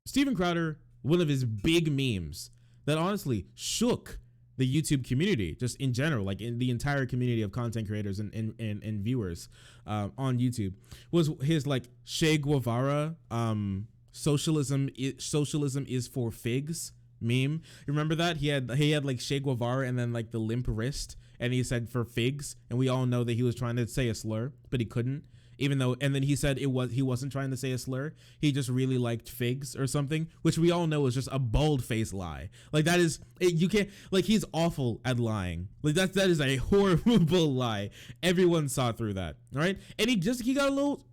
Steven Crowder, one of his big memes that honestly shook the YouTube community, just in general, like in the entire community of content creators and viewers on YouTube, was his like Che Guevara socialism is for figs meme. You remember that? He had like Che Guevara and then like the limp wrist, and he said for figs, and we all know that he was trying to say a slur, but he couldn't. Even though, and then he said he wasn't trying to say a slur. He just really liked figs or something, which we all know is just a bold-faced lie. Like that is, you can't, like he's awful at lying. Like that is a horrible lie. Everyone saw through that, all right? And he got a little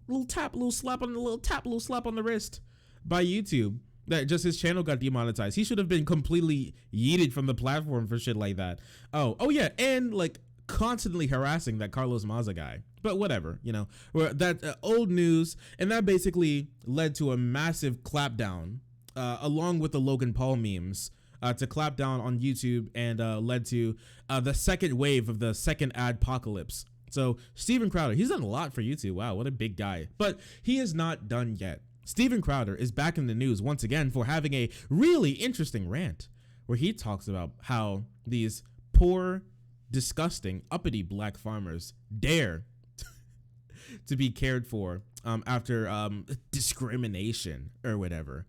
slap on the wrist by YouTube. That just his channel got demonetized. He should have been completely yeeted from the platform for shit like that. Oh yeah, and like constantly harassing that Carlos Maza guy. But whatever, you know, that old news, and that basically led to a massive clapdown, along with the Logan Paul memes, to clap down on YouTube, and led to the second wave of the second adpocalypse. So Steven Crowder, he's done a lot for YouTube. Wow, what a big guy. But he is not done yet. Steven Crowder is back in the news once again for having a really interesting rant where he talks about how these poor, disgusting, uppity black farmers dare to be cared for after discrimination or whatever.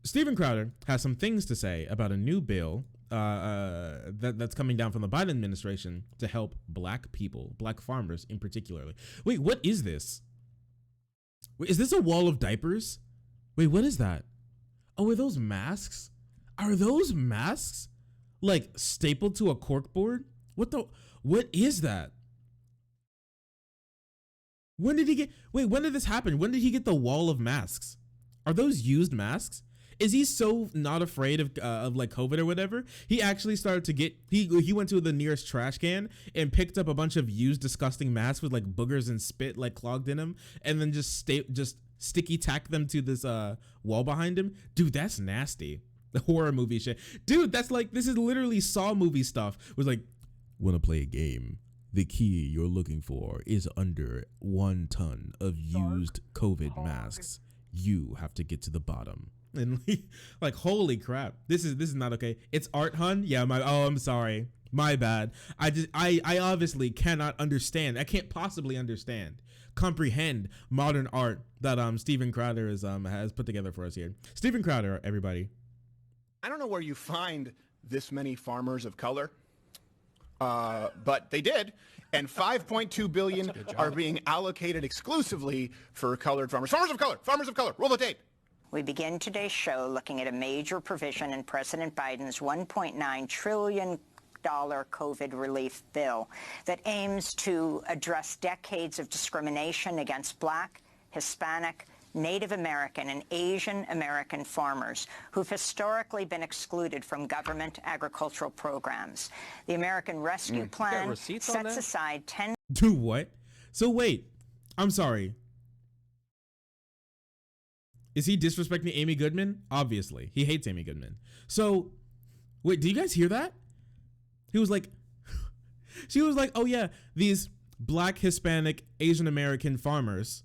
Steven Crowder has some things to say about a new bill that's coming down from the Biden administration to help black people, black farmers in particular. Wait, what is this? Wait, is this a wall of diapers? Wait, what is that? Oh, are those masks? Are those masks like stapled to a corkboard? What is that? When did this happen? When did he get the wall of masks? Are those used masks? Is he so not afraid of like COVID or whatever? He actually started to get, he went to the nearest trash can and picked up a bunch of used disgusting masks with like boogers and spit like clogged in them, and then just sticky tack them to this wall behind him. Dude, that's nasty. The horror movie shit. Dude, that's like, this is literally Saw movie stuff. It was like, wanna play a game? The key you're looking for is under 1 ton of used COVID masks. You have to get to the bottom. And like, holy crap, this is not okay. It's art, hun. Yeah, I'm sorry, my bad. I obviously cannot understand. I can't possibly comprehend modern art that Steven Crowder has put together for us here. Steven Crowder, everybody. I don't know where you find this many farmers of color. But they did, and $5.2 billion are being allocated exclusively for colored farmers. Farmers of color, roll the tape. We begin today's show looking at a major provision in President Biden's $1.9 trillion COVID relief bill that aims to address decades of discrimination against Black, Hispanic, Native American and Asian American farmers who've historically been excluded from government agricultural programs. The American Rescue Plan sets aside 10... Do what? So wait, I'm sorry. Is he disrespecting Amy Goodman? Obviously, he hates Amy Goodman. So, wait, do you guys hear that? He was like, she was like, oh yeah, these Black, Hispanic, Asian American farmers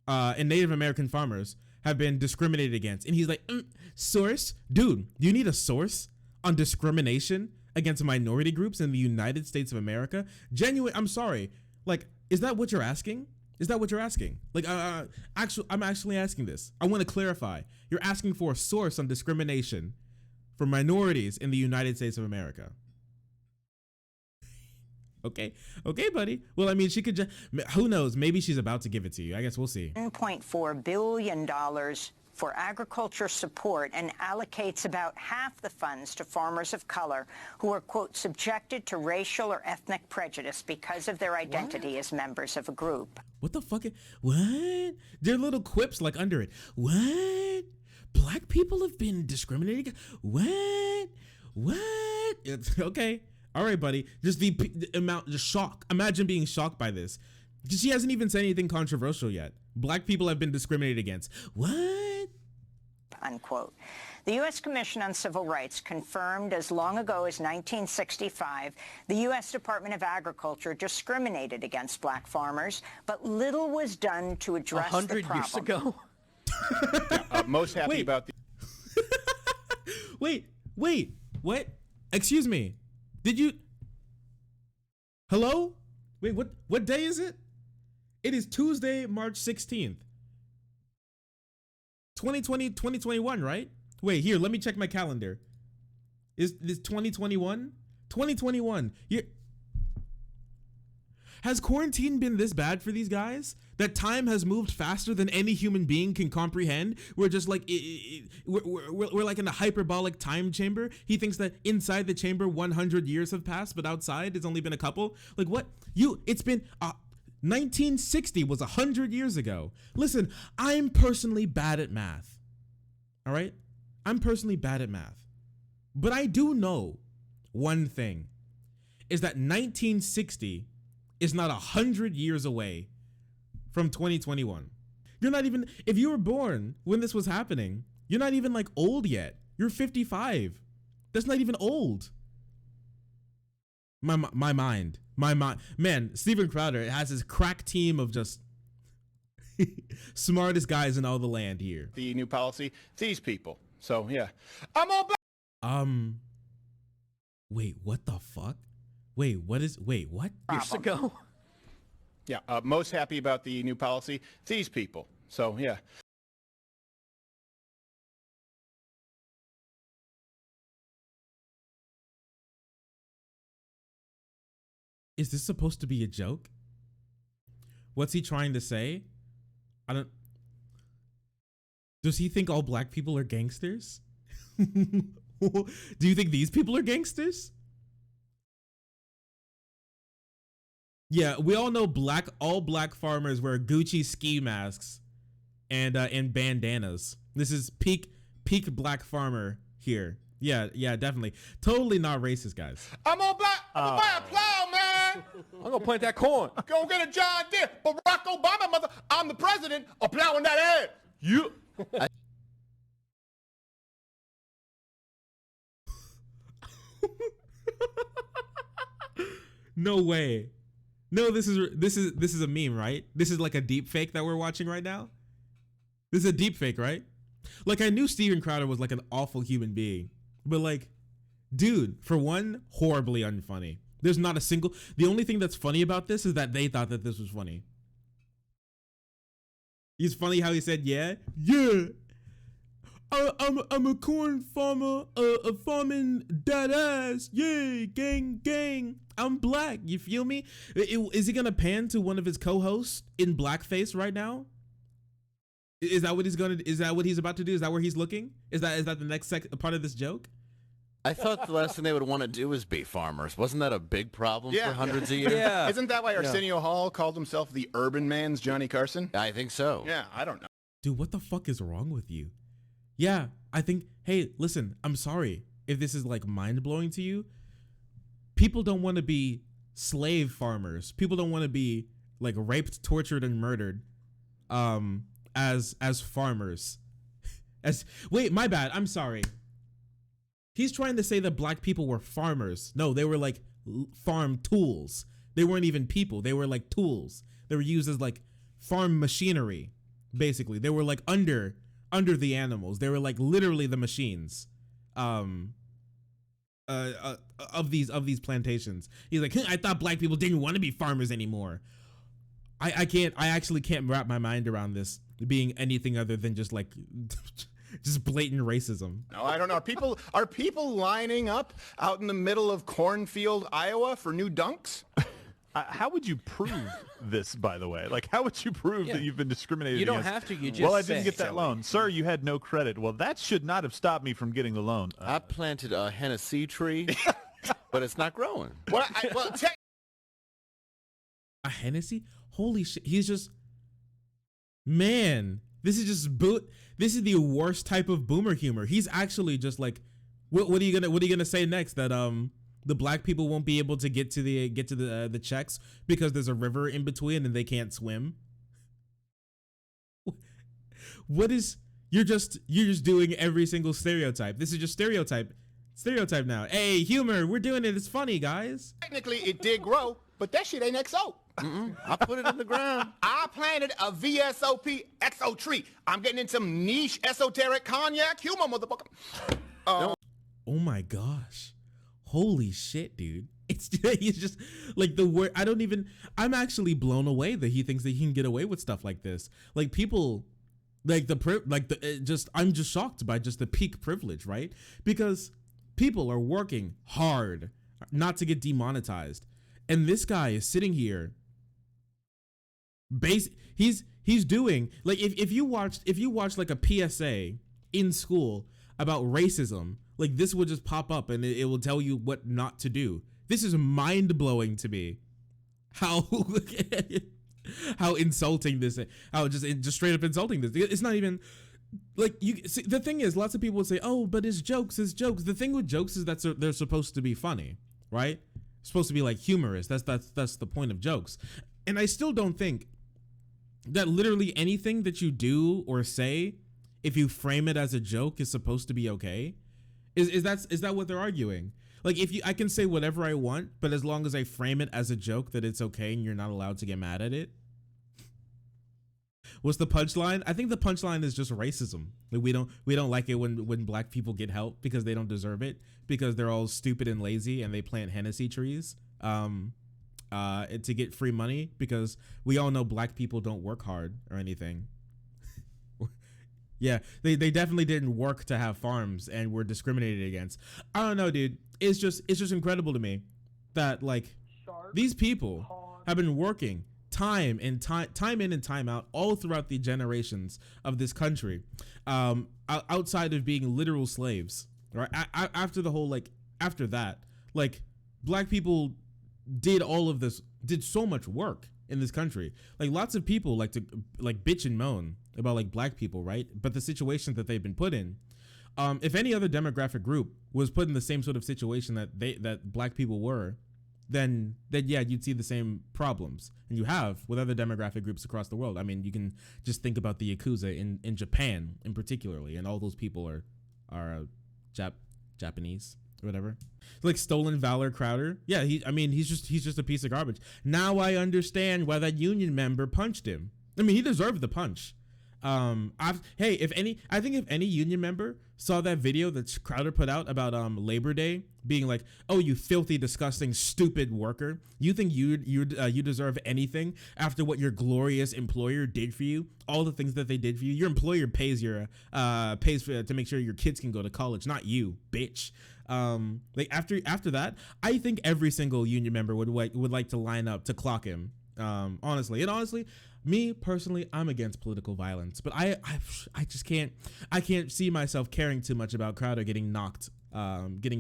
and Native American farmers have been discriminated against. And he's like, source? Dude, do you need a source on discrimination against minority groups in the United States of America? Genuine, I'm sorry. Like, is that what you're asking? Is that what you're asking? Like, I'm actually asking this. I want to clarify. You're asking for a source on discrimination for minorities in the United States of America. Okay, buddy. Well, I mean, she could just, who knows? Maybe she's about to give it to you. I guess we'll see. $1.4 billion for agriculture support and allocates about half the funds to farmers of color who are, quote, subjected to racial or ethnic prejudice because of their identity as members of a group. What the fuck? What? There are little quips like under it. What? Black people have been discriminated against? What? It's okay. All right, buddy. Just the amount, just shock. Imagine being shocked by this. Because she hasn't even said anything controversial yet. Black people have been discriminated against. What? Unquote. The U.S. Commission on Civil Rights confirmed as long ago as 1965 the U.S. Department of Agriculture discriminated against black farmers, but little was done to address the problem. 100 years ago? Most happy about the... Wait, what? Excuse me. Did you? Hello? Wait, what day is it? It is Tuesday, March 16th. 2021, right? Wait, here, let me check my calendar. Is this 2021? 2021. Has quarantine been this bad for these guys? That time has moved faster than any human being can comprehend? We're just like, we're like in a hyperbolic time chamber. He thinks that inside the chamber 100 years have passed, but outside it's only been a couple. Like what? It's been 1960 was 100 years ago. Listen, I'm personally bad at math. All right? I'm personally bad at math. But I do know one thing is that 1960 is not 100 years away from 2021. You're not even, if you were born when this was happening, you're not even like old yet. You're 55. That's not even old. My mind, man, Steven Crowder has his crack team of just smartest guys in all the land here. The new policy, these people. So yeah, I'm all back. Wait, what the fuck? Wait, what? Years ago. Yeah, most happy about the new policy, these people. So yeah. Is this supposed to be a joke? What's he trying to say? Does he think all black people are gangsters? Do you think these people are gangsters? Yeah, we all know all black farmers wear Gucci ski masks and bandanas. This is peak black farmer here. Yeah, definitely. Totally not racist, guys. I'm gonna buy a plow, man. I'm gonna plant that corn. Go get a John Deere. Barack Obama, mother. I'm the president of plowing that ass. You. No way. No, this is a meme, right? This is like a deep fake that we're watching right now. This is a deep fake, right? Like I knew Steven Crowder was like an awful human being, but like, dude, for one, horribly unfunny. There's not a single. The only thing that's funny about this is that they thought that this was funny. It's funny how he said, "Yeah, I'm a corn farmer, farming that ass. Yay, gang. I'm black. You feel me?" Is he gonna pan to one of his co-hosts in blackface right now? Is that what he's gonna? Is that what he's about to do? Is that where he's looking? Is that the next part of this joke? I thought the last thing they would want to do was be farmers. Wasn't that a big problem for hundreds of years? Yeah. Isn't that why Arsenio Hall called himself the urban man's Johnny Carson? I think so. Yeah, I don't know. Dude, what the fuck is wrong with you? Yeah, I think, hey, listen, I'm sorry if this is like mind-blowing to you. People don't want to be slave farmers. People don't want to be like raped, tortured, and murdered as farmers. Wait, my bad. I'm sorry. He's trying to say that black people were farmers. No, they were like farm tools. They weren't even people. They were like tools. They were used as like farm machinery, basically. They were like under the animals. They were like literally the machines of these plantations. He's like, I thought black people didn't want to be farmers anymore. I actually can't wrap my mind around this being anything other than just like just blatant racism. No, I don't know. Are people lining up out in the middle of cornfield, Iowa for new dunks? How would you prove this, by the way? Like, how would you prove that you've been discriminated against? You don't have to. You just Well, I didn't get that loan. Sir, you had no credit. Well, that should not have stopped me from getting the loan. I planted a Hennessy tree, but it's not growing. A Hennessy? Holy shit. He's just... Man, this is just... This is the worst type of boomer humor. He's actually just like... What are you gonna say next? That the black people won't be able to get to the checks because there's a river in between and they can't swim? What is... You're just doing every single stereotype. This is just stereotype now. Hey, humor, we're doing it. It's funny, guys. Technically, it did grow, but that shit ain't XO. I put it in the ground. I planted a VSOP XO tree. I'm getting in some niche esoteric cognac humor, motherfucker. oh my gosh, holy shit, dude. It's he's just like the word. I'm actually blown away that he thinks that he can get away with stuff like this. Like people, I'm just shocked by just the peak privilege, right? Because people are working hard not to get demonetized, and this guy is sitting here. He's doing like if you watched like a PSA in school about racism, like this would just pop up and it will tell you what not to do. This is mind blowing to me. How insulting this is. How just straight up insulting this. It's not even like you see, the thing is, lots of people would say, oh, but it's jokes. The thing with jokes is that they're supposed to be funny, right? It's supposed to be like humorous. That's the point of jokes. And I still don't think that literally anything that you do or say, if you frame it as a joke, is supposed to be okay. Is that what they're arguing? Like I can say whatever I want, but as long as I frame it as a joke, that it's okay and you're not allowed to get mad at it. What's the punchline? I think the punchline is just racism. Like we don't like it when black people get help because they don't deserve it, because they're all stupid and lazy and they plant Hennessy trees to get free money, because we all know black people don't work hard or anything. Yeah, they definitely didn't work to have farms and were discriminated against. I don't know, dude. It's just incredible to me that like these people have been working time in and time out all throughout the generations of this country, outside of being literal slaves, right? After the whole after that, black people did so much work in this country. Like lots of people like to bitch and moan about black people, right? But the situation that they've been put in, if any other demographic group was put in the same sort of situation that black people were, then yeah, you'd see the same problems, and you have with other demographic groups across the world. I mean, you can just think about the Yakuza in Japan in particularly, and all those people are Japanese or whatever. Like Stolen Valor Crowder. Yeah, he's just a piece of garbage. Now I understand why that union member punched him. I mean, he deserved the punch. I think if any union member saw that video that Crowder put out about Labor Day, being like, oh, you filthy, disgusting, stupid worker, you think you deserve anything after what your glorious employer did for you, all the things that they did for you. Your employer pays to make sure your kids can go to college, not you, bitch. After that, I think every single union member would like to line up to clock him. Honestly, me personally, I'm against political violence, but I just can't see myself caring too much about Crowder getting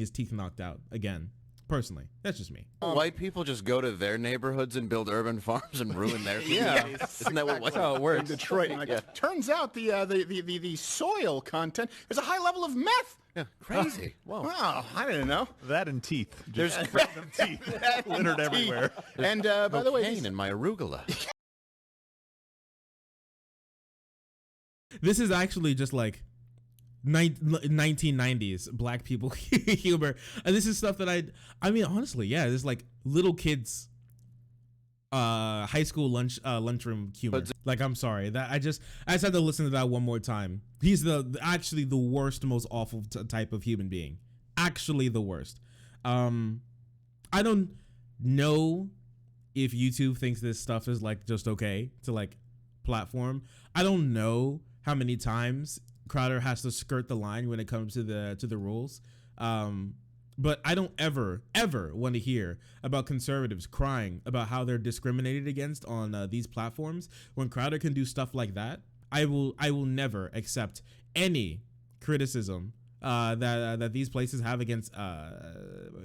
his teeth knocked out again. Personally, that's just me. White people just go to their neighborhoods and build urban farms and ruin their communities. Isn't that what how it works? In Detroit, turns out the soil content is a high level of meth. Yeah, crazy. Whoa. Wow, I didn't know. That and teeth. There's random teeth littered everywhere. And by the way, in my arugula. This is actually just like 1990s black people humor. And this is stuff that I mean, honestly, yeah, this is like little kids high school lunchroom humor. Like, I'm sorry that I just had to listen to that one more time. He's actually the worst, most awful type of human being. Actually the worst. I don't know if YouTube thinks this stuff is just okay to platform. I don't know how many times Crowder has to skirt the line when it comes to the rules. But I don't ever want to hear about conservatives crying about how they're discriminated against on these platforms. When Crowder can do stuff like that, I will never accept any criticism that these places have against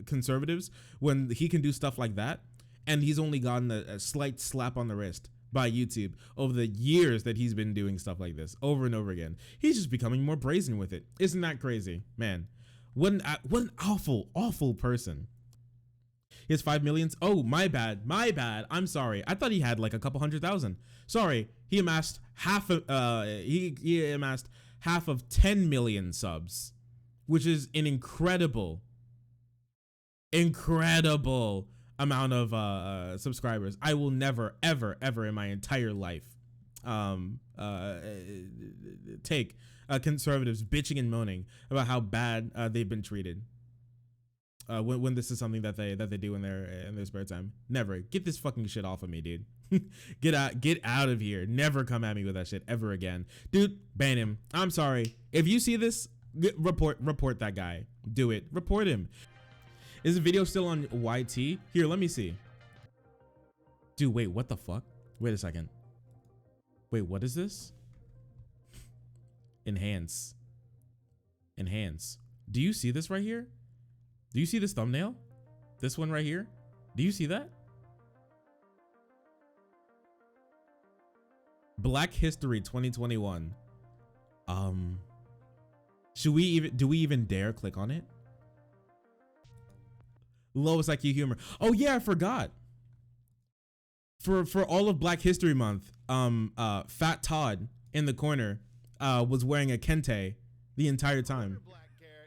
conservatives when he can do stuff like that. And he's only gotten a slight slap on the wrist by YouTube over the years that he's been doing stuff like this over and over again. He's just becoming more brazen with it. Isn't that crazy, man? What an awful person. He has 5 million. Oh, my bad. I'm sorry. I thought he had a couple 100,000. Sorry. He amassed half of he amassed half of 10 million subs, which is an incredible amount of subscribers. I will never ever in my entire life take conservatives bitching and moaning about how bad they've been treated. when this is something that they do in their spare time. Never. Get this fucking shit off of me, dude. Get out of here. Never come at me with that shit ever again, dude. Ban him. I'm sorry. If you see this, report that guy. Do it. Report him. Is the video still on YT? Here, let me see. Dude, wait, what the fuck? Wait a second. Wait, what is this? Enhance. Do you see this right here? Do you see this thumbnail? This one right here? Do you see that? Black History 2021. Do we even dare click on it? Lowest IQ humor. Oh yeah, I forgot. For all of Black History Month, Fat Todd in the corner was wearing a kente the entire time.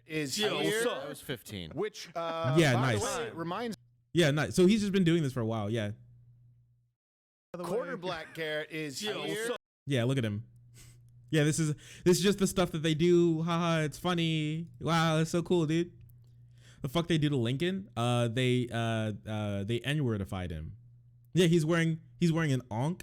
Is Yo, here, what's up? I was 15. which Yeah, by nice. the way, reminds Yeah, nice. So he's just been doing this for a while. Yeah. quarter black carrot is Yo, here. what's up? Yeah, look at him. Yeah, this is just the stuff that they do. Haha, it's funny. Wow, it's so cool, dude. The fuck they do to Lincoln? They N-wordified him. Yeah, he's wearing an onk.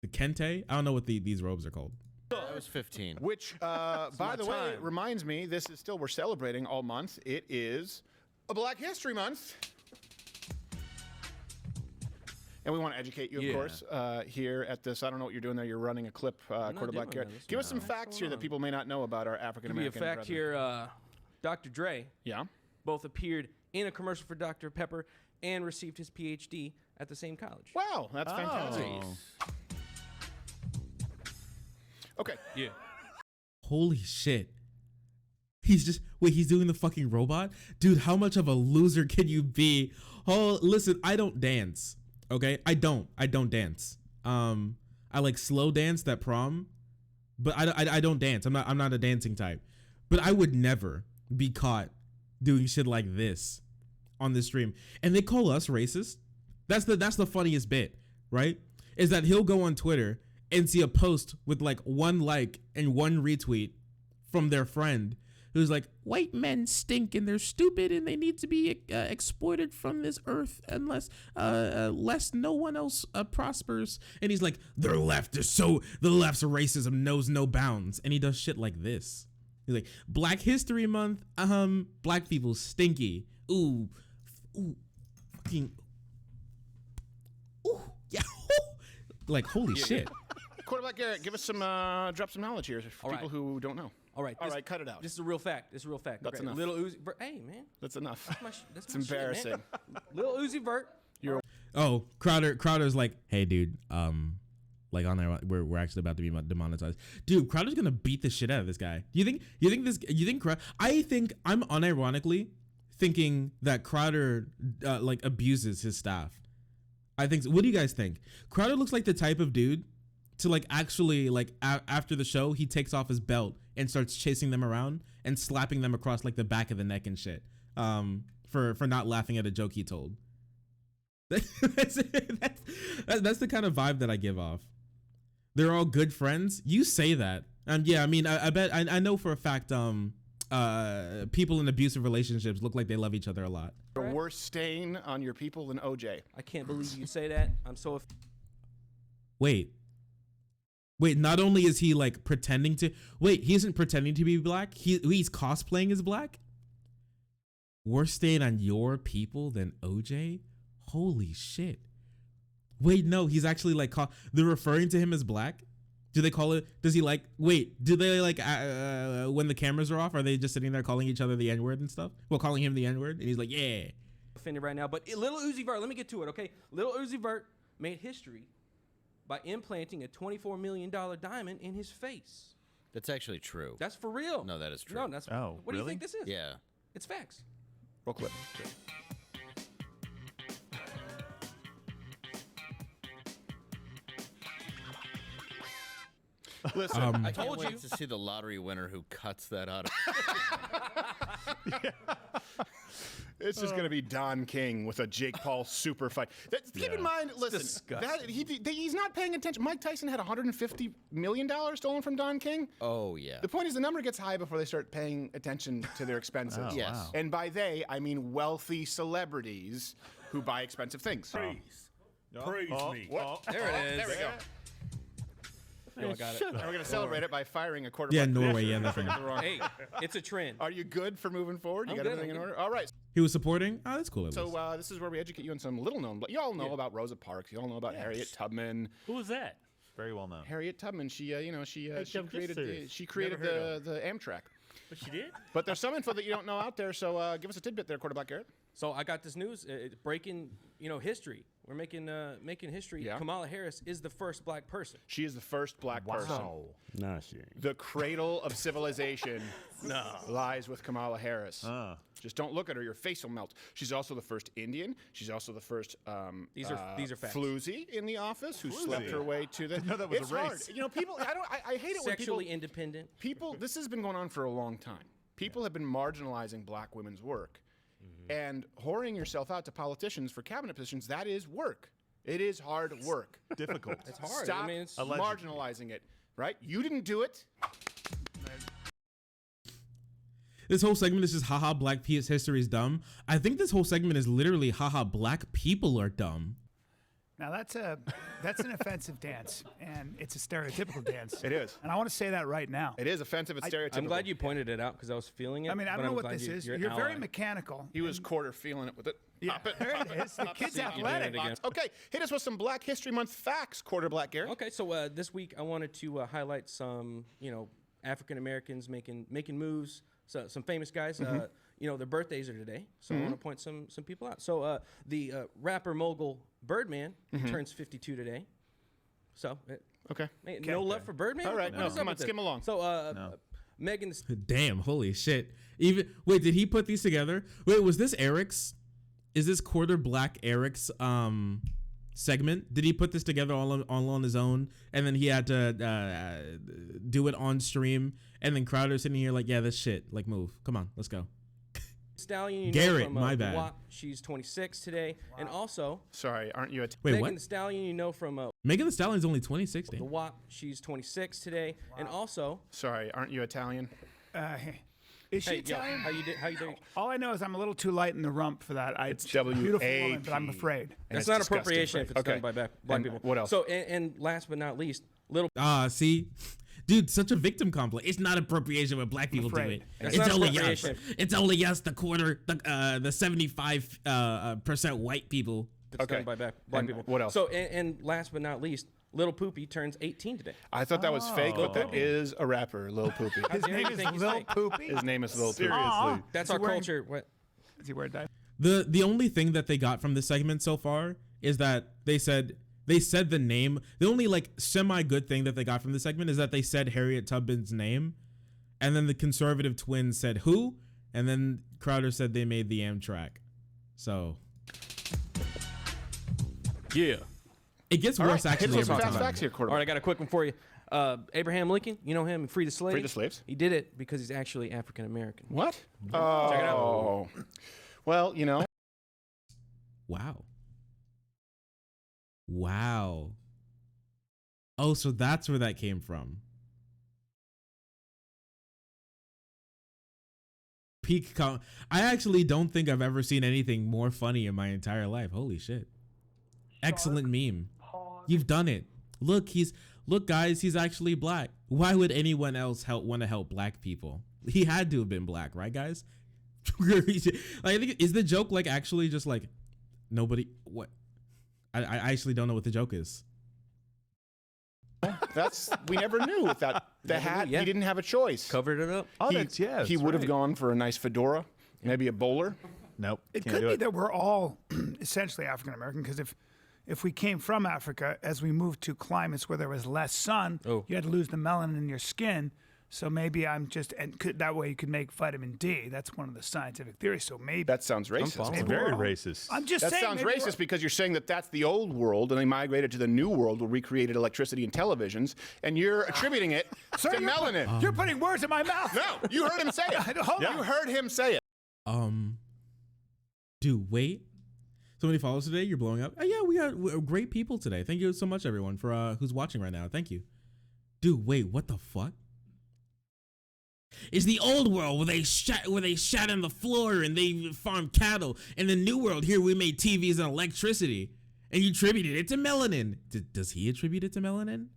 The kente. I don't know what these robes are called. I was 15. Which, by the way, reminds me, this is still, we're celebrating all month. It is a Black History Month. And we want to educate you, of course, here at this. I don't know what you're doing there. You're running a clip, quarter black carrot. Give us some facts here that people may not know about our African American. Give you a fact here. Dr. Dre Yeah. both appeared in a commercial for Dr. Pepper and received his PhD at the same college. Wow, that's fantastic. Okay. Yeah. Holy shit. He's doing the fucking robot? Dude, how much of a loser can you be? Oh, listen, I don't dance. Okay? I don't dance. I like slow danced at prom, but I don't dance. I'm not a dancing type. But I would never be caught doing shit like this on the stream. And they call us racist. That's the funniest bit, right? Is that he'll go on Twitter and see a post with like 1 like and 1 retweet from their friend who's like, white men stink and they're stupid and they need to be exploited from this earth unless lest no one else prospers. And he's like, the left's racism knows no bounds. And he does shit like this. He's like, Black History Month, black people stinky. Ooh, fucking, ooh, yeah. Like, holy shit. Quarter black carrot, give us some, drop some knowledge here for people who don't know. All right. All right, cut it out. This is a real fact. That's enough. Little Uzi Vert. Hey, man. That's enough. That's It's my shit, embarrassing. man. Little Uzi Vert. Oh, Crowder's like, hey, dude, like on there, we're actually about to be demonetized. Dude, Crowder's gonna beat the shit out of this guy. You think I'm unironically thinking that Crowder like abuses his staff. I think. What do you guys think? Crowder looks like the type of dude to like actually like after the show he takes off his belt and starts chasing them around and slapping them across like the back of the neck and shit. For not laughing at a joke he told. That's the kind of vibe that I give off. They're all good friends. You say that, and yeah, I mean, I bet I know for a fact. People in abusive relationships look like they love each other a lot. A worse stain on your people than OJ. I can't believe you say that. I'm so. Wait. Not only is he like pretending to he isn't pretending to be black. He's cosplaying as black. Worse stain on your people than OJ. Holy shit. Wait, no, he's actually like they're referring to him as black. Do they call it? Does he like? Wait, do they like when the cameras are off? Are they just sitting there calling each other the N-word and stuff? Well, calling him the N-word, and he's like, yeah. Offended right now, but Little Uzi Vert. Let me get to it, okay? Little Uzi Vert made history by implanting a $24 million diamond in his face. That's actually true. That's for real. No, that is true. No, that's. Oh, what do you really? think this is? Yeah. It's facts. Roll clip. Listen, I told you. to see the lottery winner who cuts that out. it's just going to be Don King with a Jake Paul super fight. Keep in mind, listen, he's not paying attention. Mike Tyson had $150 million stolen from Don King. Oh, yeah. The point is the number gets high before they start paying attention to their expenses. Yes. Wow. And by they, I mean wealthy celebrities who buy expensive things. Praise me. There it is. There we go. I got it. And we're going to celebrate it by firing a quarterback. Yeah, Norway, yeah, nothing. Hey, it's a trend. Are you good for moving forward? You I'm got good, everything I'm in good. order? All right. He was supporting? Oh, that's cool. So this is where we educate you on some little known. You all know about Rosa Parks. You all know about Harriet Tubman. Who was that? Very well known. Harriet Tubman. She created Never heard the Amtrak. But she did? But there's some info that you don't know out there. So give us a tidbit there, quarterback Garrett. So I got this news. It's breaking, history. We're making history. Yeah. Kamala Harris is the first black person. She is the first black person. No, she ain't. The cradle of civilization lies with Kamala Harris. Just don't look at her; your face will melt. She's also the first Indian. She's also the first These are facts. floozy in the office who slept her way to the. know that was it's a race. hard. People. I hate it when Sexually people. independent. People. This has been going on for a long time. People have been marginalizing black women's work, and whoring yourself out to politicians for cabinet positions. That is work. It is hard work. Difficult. It's hard. Stop it's marginalizing it. Right? You didn't do it. This whole segment is just haha black history is dumb. I think this whole segment is literally haha black people are dumb. Now that's an offensive dance, and it's a stereotypical dance. It is. And I want to say that right now. It is offensive. It's stereotypical. I'm glad you pointed it out because I was feeling it. I mean, I but don't know I'm what glad this is. You're You're an very ally. mechanical. He was quarter feeling it with it. Yeah, there it is. The kid's athletic. again. Okay, hit us with some Black History Month facts, quarter black Garrett. Okay, so this week I wanted to highlight some, African Americans making moves. So some famous guys. Their birthdays are today, so I want to point some people out. So the rapper mogul Birdman turns 52 today. So Okay. no love for Birdman. All right, What no, is up come on, with this? skim along. So Megan. Damn, holy shit. Wait, did he put these together? Wait, was this Eric's? Is this quarter black Eric's segment? Did he put this together all on his own, and then he had to do it on stream, and then Crowder sitting here like, yeah, this shit, like, move, come on, let's go. Stallion, Garrett, from, my bad. WAP, she's 26 today, and also Sorry, aren't you a... Wait, Megan what? Thee Stallion, from Megan Thee Stallion's only 26. the WAP, she's 26 today, and also Sorry, aren't you Italian? Is she hey, yo, Italian? how you doing? All I know is I'm a little too light in the rump for that. It's she's a beautiful W.A.P.. woman, but I'm afraid. And That's it's not disgusting. appropriation if it's Okay. done by black And people. what else? So and last but not least, little. See, dude, such a victim complex. It's not appropriation when black people do it. afraid. That's It's not only us. appropriation. It's only us, the quarter, the 75% white people. That's Okay. done by black And people. what else? So and last but not least, Little Poopy turns 18 today. I thought that was fake, but that is a rapper, Lil Poopy. His name is think he's Lil fake? Poopy. His name is Lil Poopy. Seriously. That's Is he our wearing- culture. What? Is he wearing diapers? The only thing that they got from this segment so far is that they said the name. The only like semi good thing that they got from the segment is that they said Harriet Tubman's name, and then the conservative twins said who, and then Crowder said they made the Amtrak. So Yeah. it gets All worse right, hit us actually. with some every fast time. facts here, quarter All right, I got a quick one for you. Abraham Lincoln, you know him, freed the slaves. Freed the slaves. He did it because he's actually African American. What? Check it out. Oh. Well, Wow. Oh, so that's where that came from. I actually don't think I've ever seen anything more funny in my entire life. Holy shit. Excellent meme. You've done it. Look, guys, he's actually black. Why would anyone else want to help black people? He had to have been black, right, guys? I think is the joke like actually just like nobody what I actually don't know what the joke is. we never knew with that. The hat, yeah. he didn't have a choice. Covered it up. Oh, He that's would have right. gone for a nice fedora, maybe a bowler. Nope. It can't could do be it. that we're all essentially African American because if we came from Africa, as we moved to climates where there was less sun, Oh. you had to lose the melanin in your skin. So maybe I'm just, and that way you could make vitamin D. That's one of the scientific theories. So maybe That sounds racist. It's very racist. I'm just That saying. sounds maybe racist because you're saying that that's the old world and they migrated to the new world where we created electricity and televisions, and you're attributing it to melanin. You're putting words in my mouth. No, you heard him say it. Hold on. You heard him say it. Dude, wait. So many followers today. You're blowing up. Oh, yeah, we're great people today. Thank you so much, everyone, for who's watching right now. Thank you. Dude, wait. What the fuck? It's the old world where they shat on the floor and they farm cattle. In the new world, here we made TVs and electricity, and you attributed it to melanin. Does he attribute it to melanin?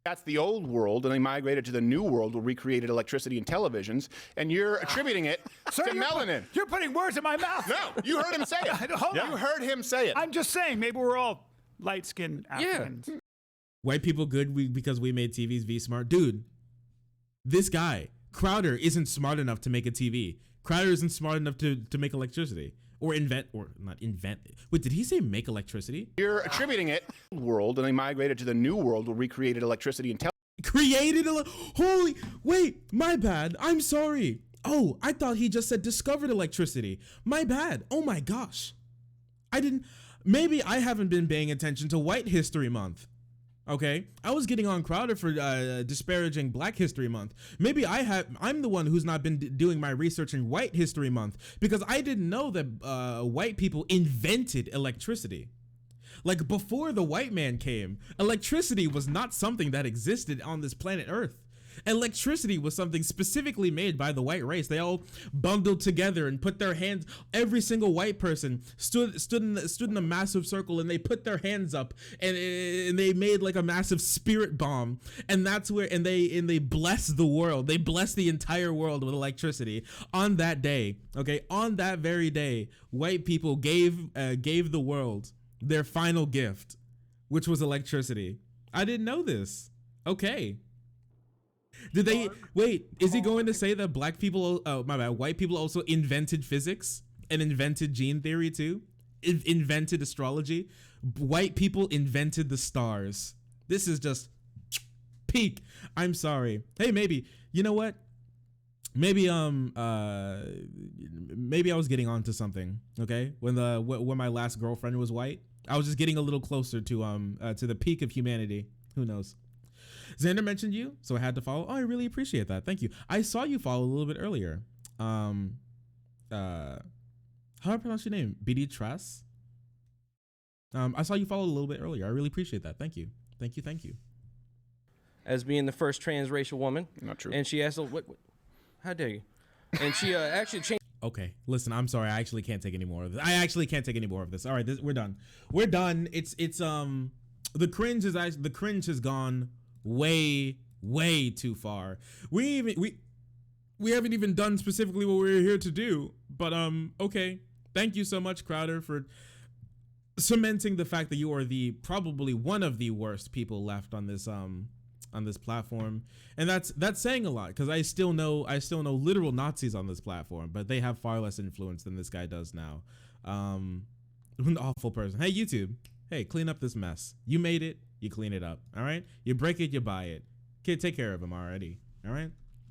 That's the old world, and they migrated to the new world where we created electricity and televisions, and you're attributing it to melanin. You're putting words in my mouth. No, you heard him say it. Hold on. You heard him say it. I'm just saying, maybe we're all light-skinned Africans. White people good because we made TVs v smart. Dude, this guy, Crowder, isn't smart enough to make a TV. Crowder isn't smart enough to make electricity. Or not invent. Wait, did he say make electricity? You're attributing it to the world, and they migrated to the new world where we created electricity and Holy, wait, my bad. I'm sorry. Oh, I thought he just said discovered electricity. My bad. Oh my gosh. Maybe I haven't been paying attention to White History Month. Okay, I was getting on Crowder for disparaging Black History Month. Maybe I'm the one who's not been doing my research in White History Month because I didn't know that white people invented electricity. Like before the white man came, electricity was not something that existed on this planet Earth. Electricity was something specifically made by the white race. They all bundled together and put their hands. Every single white person stood in a massive circle, and they put their hands up, and they made like a massive spirit bomb. And that's where they blessed the world. They blessed the entire world with electricity on that day. Okay, on that very day, white people gave the world their final gift, which was electricity. I didn't know this. Okay. Did they wait? Is he going to say that black people, white people also invented physics and invented gene theory too? Invented astrology. White people invented the stars. This is just peak. I'm sorry. Hey, maybe you know what? Maybe maybe I was getting onto something. Okay, when my last girlfriend was white, I was just getting a little closer to the peak of humanity. Who knows? Xander mentioned you, so I had to follow. Oh, I really appreciate that. Thank you. I saw you follow a little bit earlier. How do I pronounce your name? BD Trass? I saw you follow a little bit earlier. I really appreciate that. Thank you. Thank you. Thank you. As being the first transracial woman. Not true. And she asked, what how dare you? And she actually changed. Okay, listen, I'm sorry. I actually can't take any more of this. I actually can't take any more of this. All right, we're done. We're done. It's the cringe has gone way too far. We haven't even done specifically what we're here to do, but okay, thank you so much, Crowder, for cementing the fact that you are probably one of the worst people left on this platform. And that's saying a lot, because I still know literal Nazis on this platform, but they have far less influence than this guy does now. An awful person. Hey, YouTube, hey, clean up this mess. You made it. You clean it up. All right. You break it, you buy it. Kid, take care of him already. All right.